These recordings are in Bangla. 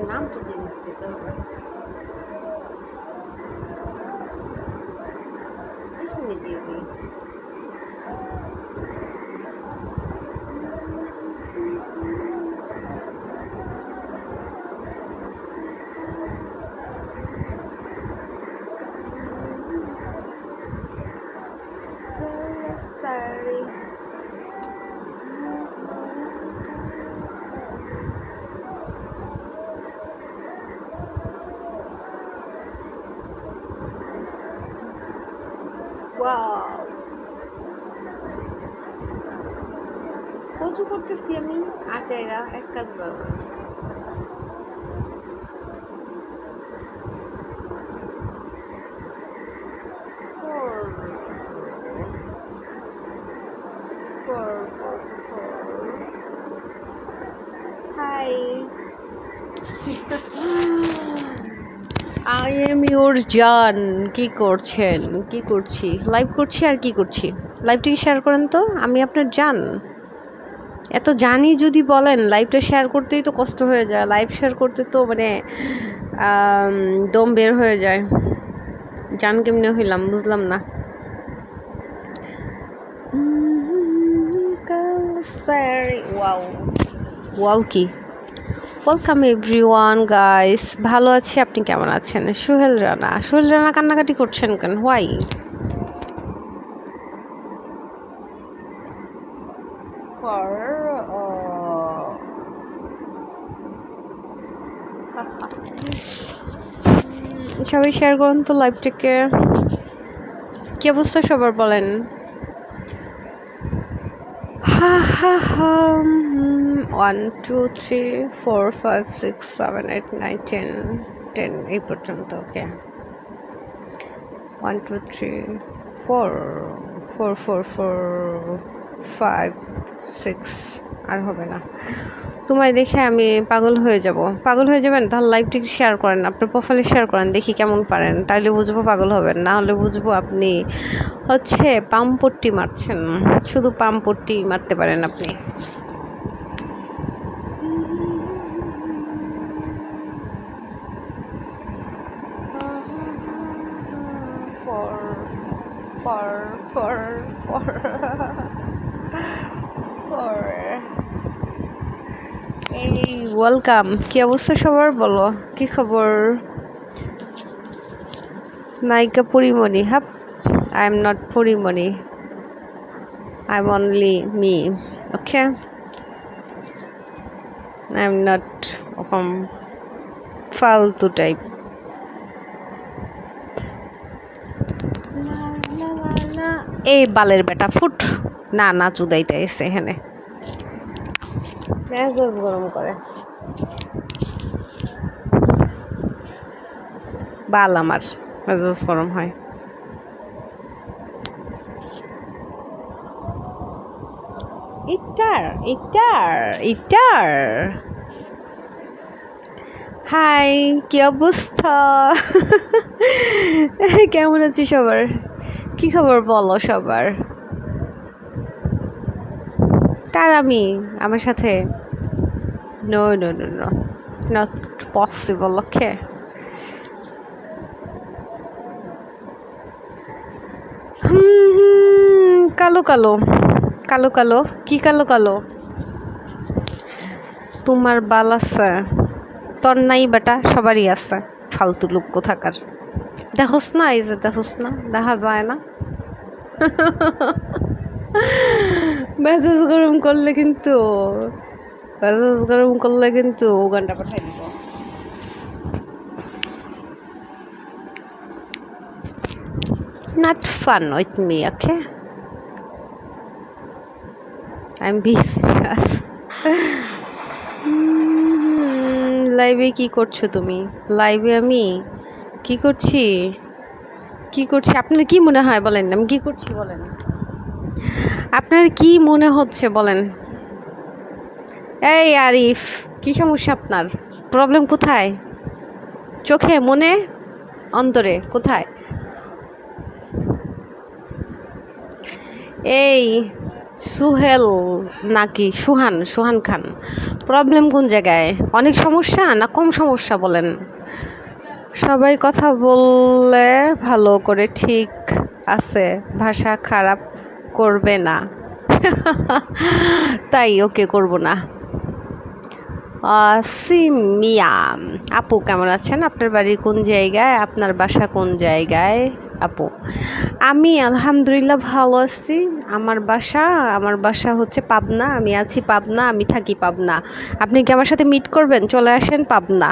নামটা জেনে দিতে হবে। এখানে দিয়ে দিই। কচু করতেছি আমি আচাইরা এক কাজ করবো। হাই আই এম ইউর জান। কি করছেন? কি করছি? লাইভ করছি। আর কি করছি? লাইভটা শেয়ার করেন তো। আমি আপনার জান। এত জানি যদি বলেন, লাইভটা শেয়ার করতেই তো কষ্ট হয়ে যায়। লাইভ শেয়ার করতে তো মানে দম বের হয়ে যায়। জান কেমনে হইলাম বুঝলাম না। ওয়াও ওয়াও কি! Welcome everyone guys. ভালো আছি, আপনি কেমন আছেন? সোহেল রানা। সোহেল রানা কান্নাকাটি করছেন কেন? হোয়াই? ফর সবাই শেয়ার করুন তো লাইভটাকে। কি অবস্থা সবার বলেন? 1 2 3 4 5 6 7 8 9 10 এই পর্যন্ত। ওকে 1 2 3 4 4 4 4 5 6 আর হবে না। তোমায় দেখে আমি পাগল হয়ে যাব। পাগল হয়ে যাবেন? তাহলে লাইভটি শেয়ার করেন, আপনার প্রোফাইলে শেয়ার করেন, দেখি কেমন পারেন। তাইলে বুঝবো পাগল হবেন, না হলে বুঝবো আপনি হচ্ছে পামপট্টি মারছেন। শুধু পামপট্টি মারতে পারেন আপনি। এই ওয়েলকাম। কি অবস্থা সবার বলো? কি খবর? নায়িকা পরিমণি? হ্যাঁ, I am not Pori Moni, I am only me. Okay, I am not ওরকম ফালতু টাইপ। এই বালের বেটা ফুট। না না চুদাইতে এসে এখানে মেজাজ গরম করে। বাল আমার মেজাজ গরম হয়। ইটার হাই, কি অবস্থা? কেমন আছি সবার? কি খবর বলো সবার? তার আমি আমার সাথে no no no no not possible. Okay, কালো কালো কালো কালো কি কালো কালো? তোমার বাল আছে? তোর নাই বেটা, সবারই আছে। ফালতু লোক কোথাকার। দেখোস না, এই যে দেখোস না, দেখা যায় না। মেজাজ গরম করলে কিন্তু, মেজাজ গরম করলে কিন্তু গানটা পাঠাই দিব। Not fun with me, okay? I'm being serious. লাইভে কি করছো তুমি? লাইভে আমি কি করছি? কি করছি আপনার কি মনে হয় বলেন? আমি কি করছি বলেন? আপনার কি মনে হচ্ছে বলেন? এই আরিফ, কি সমস্যা আপনার? প্রবলেম কোথায়? চোখে, মনে, অন্তরে, কোথায়? এই সুহেল নাকি সুহান? সুহান খান, প্রবলেম কোন জায়গায়? অনেক সমস্যা না কম সমস্যা বলেন? সবাই কথা বললে ভালো করে, ঠিক আছে, ভাষা খারাপ করবে না। তাই ওকে, করব না। সিমিয়া আপু কেমন আছেন? আপনার বাড়ি কোন জায়গায়? আপনার বাসা কোন জায়গায় আপু? আমি আলহামদুলিল্লাহ ভালো আছি। আমার বাসা হচ্ছে পাবনা। আমি আছি পাবনা, আমি থাকি পাবনা। আপনি কি আমার সাথে মিট করবেন? চলে আসেন পাবনা।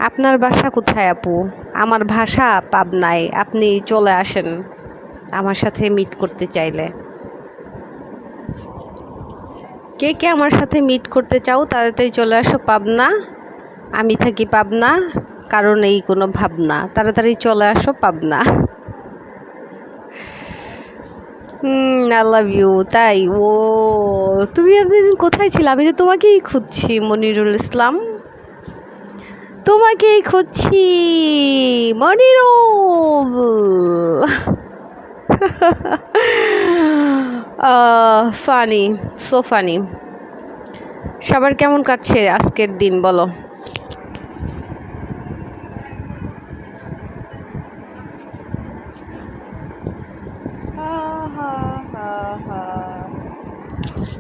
আপনার বাসা কোথায় আপু? আমার ভাষা পাবনায়, আপনি চলে আসেন আমার সাথে মিট করতে চাইলে। কে কে আমার সাথে মিট করতে চাও তাড়াতাড়ি চলে আসো পাবনা। আমি থাকি পাবনা, কারণ এই কোনো ভাবনা। তাড়াতাড়ি চলে আসো পাবনা। I love you. তাই? ও, তুমি এতদিন কোথায় ছিলে? আমি তো তোমাকেই খুঁজছি মনিরুল ইসলাম, তোমাকেই খুঁজছি মনিরুল। Funny, so funny. সবার কেমন কাটছে আজকের দিন বলো?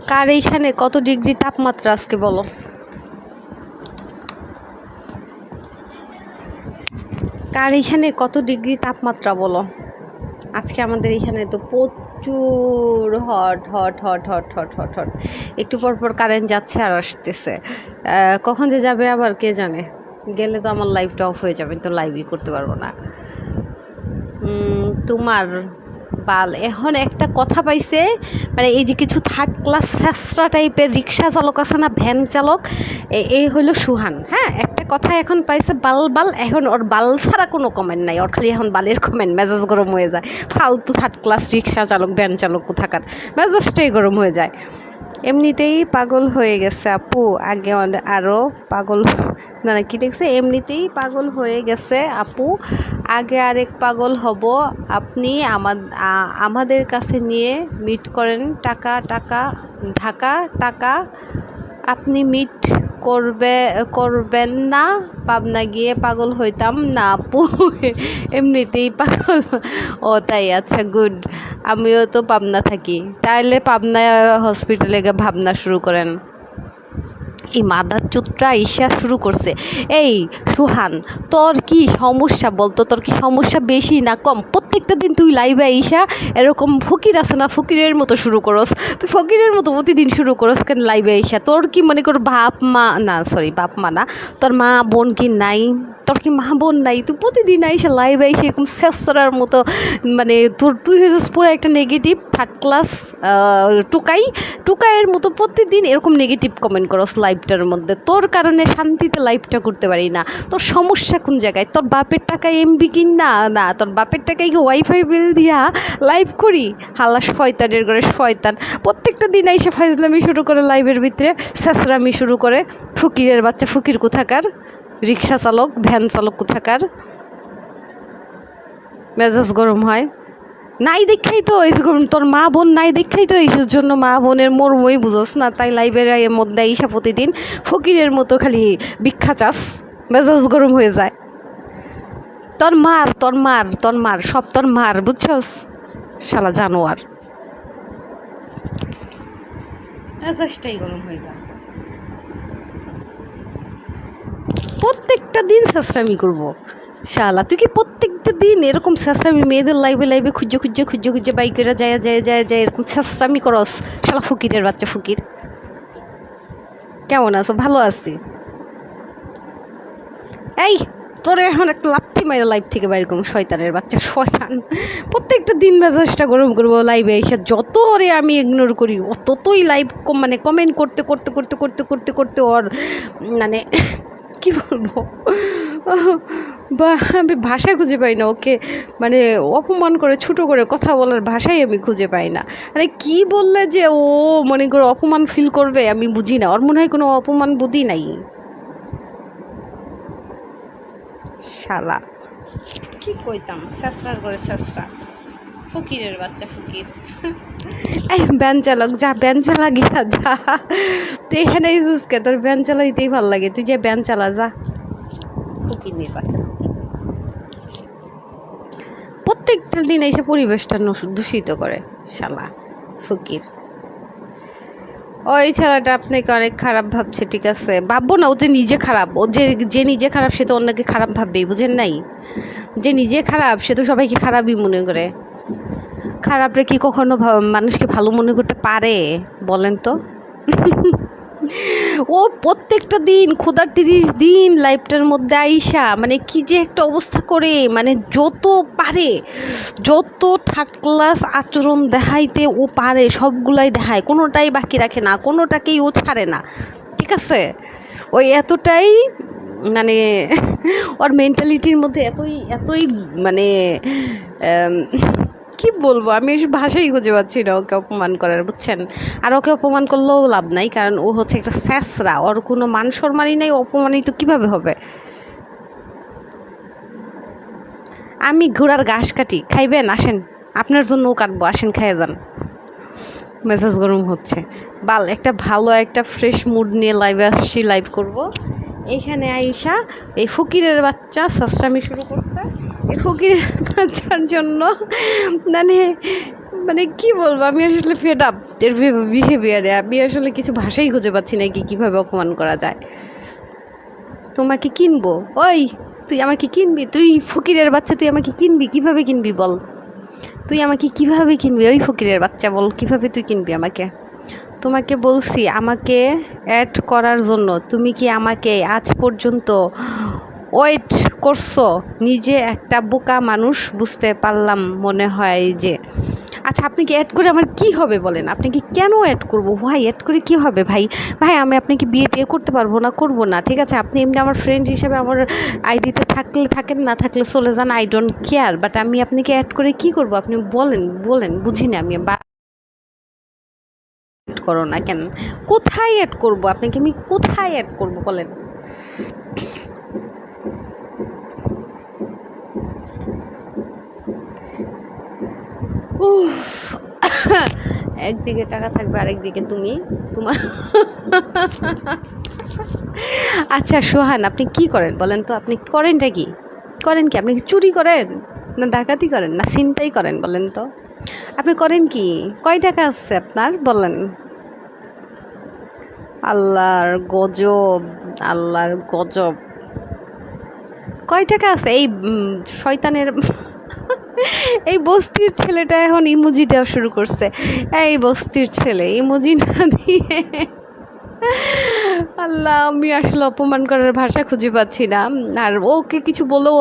কার এইখানে কত ডিগ্রি তাপমাত্রা আজকে বলো? কার এইখানে কত ডিগ্রি তাপমাত্রা বলো? আজকে আমাদের এখানে তো প্রচুর hot hot hot hot hot hot hot. একটু পর পর কারেন্ট যাচ্ছে আর আসতেছে। কখন যে যাবে আবার কে জানে। গেলে তো আমার লাইভটা অফ হয়ে যাবে, তো লাইভই করতে পারবো না। তোমার বাল এখন একটা কথা পাইছে, মানে এই যে কিছু থার্ড ক্লাস স্যাসরা টাইপের রিক্সা চালক আছে না, ভ্যান চালক, এই হইলো সুহান। হ্যাঁ, একটা কথা এখন পাইছে, বাল বাল। এখন ওর বাল ছাড়া কোনো কমেন্ট নাই, ওর খালি এখন বালের কমেন্ট। মেজাজ গরম হয়ে যায়। ফালতু থার্ড ক্লাস রিক্সা চালক, ভ্যান চালক কোথাকার, মেজাজটাই গরম হয়ে যায়। এমনিতেই পাগল হয়ে গেছে আপু, আগে আরও পাগল, না না কি দেখছে, এমনিতেই পাগল হয়ে গেছে আপু, আগে আরেক পাগল হব। আপনি আমাদের কাছে নিয়ে মিট করেন, টাকা টাকা ঢাকা টাকা। আপনি মিট করবেন না? পাবনা গিয়ে পাগল হইতাম না আপু। এমনিতেই পাগল। ও তাই, আচ্ছা গুড। আমিও তো পাবনা থাকি, তাইলে পাবনা হসপিটালে গিয়ে ভাবনা শুরু করেন। এই মাদার চোতরা ঈশা শুরু করছে। এই সুহান, তোর কি সমস্যা বলতো? তোর কি সমস্যা বেশি না কম? প্রত্যেকটা দিন তুই লাইভে ঈশা এরকম ফকির আছে না, ফকিরের মতো শুরু করস। তুই ফকিরের মতো প্রতিদিন শুরু করস কেন লাইভে ঈশা? তোর কি মনে কর বাপ মা না, সরি বাপ মা না, তোর মা বোন কি নাই? তোর কি মা বোন নাই? তুই প্রতিদিন আইসা লাইভে আইসা এরকম শেষরার মতো, মানে তুই হয়েছিস পুরো একটা নেগেটিভ থার্ড ক্লাস টুকাইয়ের মতো প্রতিদিন এরকম নেগেটিভ কমেন্ট করস লাইভটার মধ্যে। তোর কারণে শান্তিতে লাইভটা করতে পারি না। তোর সমস্যা কোন জায়গায়? তোর বাপের টাকায় এমবি কিন না, না তোর বাপের টাকায় কি ওয়াইফাই বিল দিয়া লাইভ করি? হাল্লা শয়তানের ঘরে শয়তান, প্রত্যেকটা দিন আইসা ফাইজলামি শুরু করে লাইভের ভিতরে, শেষরামি শুরু করে। ফকিরের বাচ্চা, ফকির কোথাকার, রিক্সা চালক, ভ্যান চালক কোথাকার। মেজাজ গরম হয় নাই দেখাই তো এই গরম। তোর মা বোন নাই দেখাই তো এই জন্য মা বোনের মর্মই বুঝোস না, তাই লাইভের মধ্যে ঈশা প্রতিদিন ফকিরের মতো খালি ভিক্ষা চাস। মেজাজ গরম হয়ে যায়। তোর মার তোর মার তোর মার সব তোর মার, বুঝছস শালা জানোয়ার। মেজাজটাই গরম হয়ে যায়। প্রত্যেকটা দিন ছেঁচড়ামি করবো। শালা তুই কি প্রত্যেকটা দিন এরকম ছেঁচড়ামি মেয়েদের লাইভে লাইভে খুঁজে বাইকেরা যায় এরকম ছেঁচড়ামি করস? শালা ফকিরের বাচ্চা ফকির। কেমন আছো? ভালো আছি। এই তোরে এখন একটা লাথি মাইরা লাইভ থেকে বাইর করুন, শয়তানের বাচ্চা শয়তান। প্রত্যেকটা দিন মেজাজটা গরম করবো লাইভে এসে, যত ওরে আমি ইগনোর করি ততই লাইভ মানে কমেন্ট করতে করতে করতে করতে করতে করতে ওর মানে কি বলবো, বা আমি ভাষা খুঁজে পাই না ওকে, মানে অপমান করে ছোটো করে কথা বলার ভাষাই আমি খুঁজে পাই না। মানে কি বললে যে ও মনে করে অপমান ফিল করবে আমি বুঝি না, ওর মনে হয় কোনো অপমান বুদ্ধি নাই। শালা কি কইতাম, ছেঁচড়ার করে ছেঁচড়া, ফকিরের বাচ্চা ফকির। এই ব্যান চালক, যা ব্যান চালা গিয়া যা, তুই এখানে কে তোর ব্যান চালাইতেই ভাল লাগে, তুই যে ব্যান চালা যা, ফকিরের বাচ্চা ফকির। প্রত্যেকটা দিন এসে পরিবেশটা দূষিত করে শালা ফকির। ওই ছেলেটা আপনাকে অনেক খারাপ ভাবছে, ঠিক আছে, ভাববো না, ও যে নিজে খারাপ, ও যে নিজে খারাপ সে তো অন্যকে খারাপ ভাববেই, বুঝেন নাই? যে নিজে খারাপ সে তো সবাইকে খারাপই মনে করে। খারাপরে কি কখনো মানুষকে ভালো মনে করতে পারে বলেন তো? ও প্রত্যেকটা দিন ক্ষুধার 30 দিন লাইফটার মধ্যে আইসা মানে কি যে একটা অবস্থা করে, মানে যত পারে যত থার্ড ক্লাস আচরণ দেখাইতে ও পারে সবগুলাই দেখায়, কোনোটাই বাকি রাখে না, কোনোটাকেই ও ছাড়ে না, ঠিক আছে? ওই এতটাই মানে ওর মেন্টালিটির মধ্যে এতই এতই মানে কি বলবো, আমি ভাষাই খুঁজে পাচ্ছি না ওকে অপমান করার, বুঝছেন? আর ওকে অপমান করলেও লাভ নাই, কারণ ও হচ্ছে একটা স্যাঁচরা, ওর কোনো মান সম্মানই নাই, অপমানিত কিভাবে হবে? আমি ঘোড়ার ঘাস কাটি, খাইবেন? আসেন, আপনার জন্যও কাটবো, আসেন খাইয়ে যান। মেজাজ গরম হচ্ছে, বাল একটা ভালো একটা ফ্রেশ মুড নিয়ে লাইভে আসছি, লাইভ করব। এইখানে আইসা এই ফকিরের বাচ্চা সাসরামি শুরু করছে। এই ফকিরের বাচ্চার জন্য মানে মানে কি বলবো, আমি আসলে ফেড আপ এর বিহেভিয়ারে, আমি আসলে কিছু ভাষাই খুঁজে পাচ্ছি না কি কীভাবে অপমান করা যায়। তোমাকে কিনবো? ওই তুই আমাকে কিনবি? তুই ফকিরের বাচ্চা, তুই আমাকে কিনবি? কিভাবে কিনবি বল? তুই আমাকে কিভাবে কিনবি? ওই ফকিরের বাচ্চা বল, কিভাবে তুই কিনবি আমাকে? তোমাকে বলছি আমাকে অ্যাড করার জন্য, তুমি কি আমাকে আজ পর্যন্ত ওয়েট করছো? নিজে একটা বোকা মানুষ, বুঝতে পারলাম মনে হয় যে। আচ্ছা আপনি কি অ্যাড করে আমার কি হবে বলেন? আপনি কি কেন অ্যাড করবো ভাই? অ্যাড করে কি হবে ভাই? ভাই আমি আপনাকে বিয়ে টিয়ে করতে পারবো না, করবো না, ঠিক আছে? আপনি এমনি আমার ফ্রেন্ড হিসেবে আমার আইডিতে থাকলে থাকেন, না থাকলে চলে যান, আই ডোন্ট কেয়ার, বাট আমি আপনাকে অ্যাড করে কি করবো আপনি বলেন, বলেন, বুঝি না আমি। অ্যাড করো না কেন? কোথায় অ্যাড করবো আপনাকে? আমি কোথায় অ্যাড করবো বলেন? একদিকে টাকা থাকবে, আরেকদিকে তুমি তোমার আচ্ছা সোহান, আপনি কি করেন বলেন তো? আপনি করেনটা কি? করেন কি? আপনি কি চুরি করেন, না ডাকাতি করেন, না ছিনতাই করেন বলেন তো? আপনি করেন কি? কয় টাকা আছে আপনার বলেন? আল্লাহর গজব, আল্লাহর গজব। কয় টাকা আছে? এই শয়তানের এই বস্তির ছেলেটা এখন ইমোজি দেওয়া শুরু করছে। এই বস্তির ছেলে ইমোজি না দিয়ে, আল্লাহ আমি আসলে অপমান করার ভাষা খুঁজে পাচ্ছি না। আর ওকে কিছু বলেও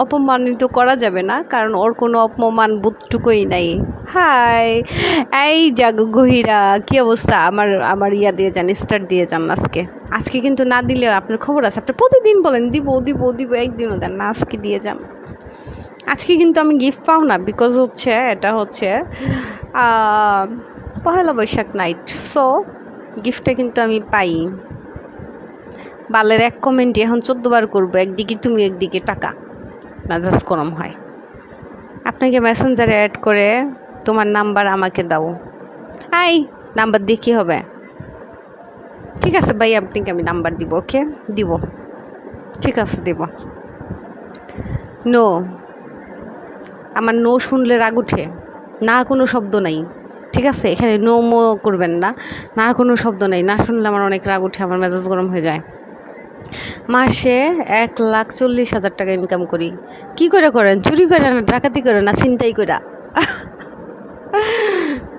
অপমানিত করা যাবে না, কারণ ওর কোনো অপমান বোধটুকুই নাই। হাই, এই জাগ গহিরা, কী অবস্থা? আমার ইয়া দিয়ে যান, স্টার দিয়ে যান আজকে। আজকে কিন্তু না দিলেও আপনার খবর আছে, আপনি প্রতিদিন বলেন দিব দিব দিব, একদিনও দেন না, আজকে দিয়ে যান। আজকে কিন্তু আমি গিফট পাও না, বিকজ হচ্ছে এটা হচ্ছে পহেলা বৈশাখ নাইট, সো গিফটটা কিন্তু আমি পাই। বালের এক কমেন্টে এখন 14 বার করবো, একদিকে তুমি একদিকে টাকা, মেজাজ গরম হয়। আপনাকে মেসেঞ্জারে অ্যাড করে তোমার নাম্বার আমাকে দাও। আই নাম্বার দিয়ে কী হবে? ঠিক আছে ভাই, আপনাকে আমি নাম্বার দিব, ওকে দিব, ঠিক আছে দিব। নো, আমার নো শুনলে রাগ উঠে, না কোনো শব্দ নাই, ঠিক আছে? এখানে নো মো করবেন না, না কোনো শব্দ নেই, না শুনলে আমার অনেক রাগ উঠে, আমার মেজাজ গরম হয়ে যায়। মাসে 1,40,000 টাকা ইনকাম করি। কি করে করেন? চুরি করে না, ডাকাতি করে না, ছিনতাই কইরা?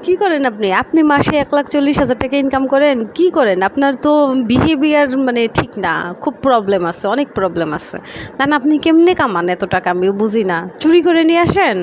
কি করেন আপনি? আপনি মাসে 1,40,000 টাকা ইনকাম করেন? কি করেন? আপনার তো বিহেভিয়ার মানে ঠিক না। খুব প্রবলেম আছে, অনেক প্রবলেম আছে। না আপনি কেমনে কামান এত টাকা? আমিও বুঝি না। চুরি করে নিয়ে আসেন?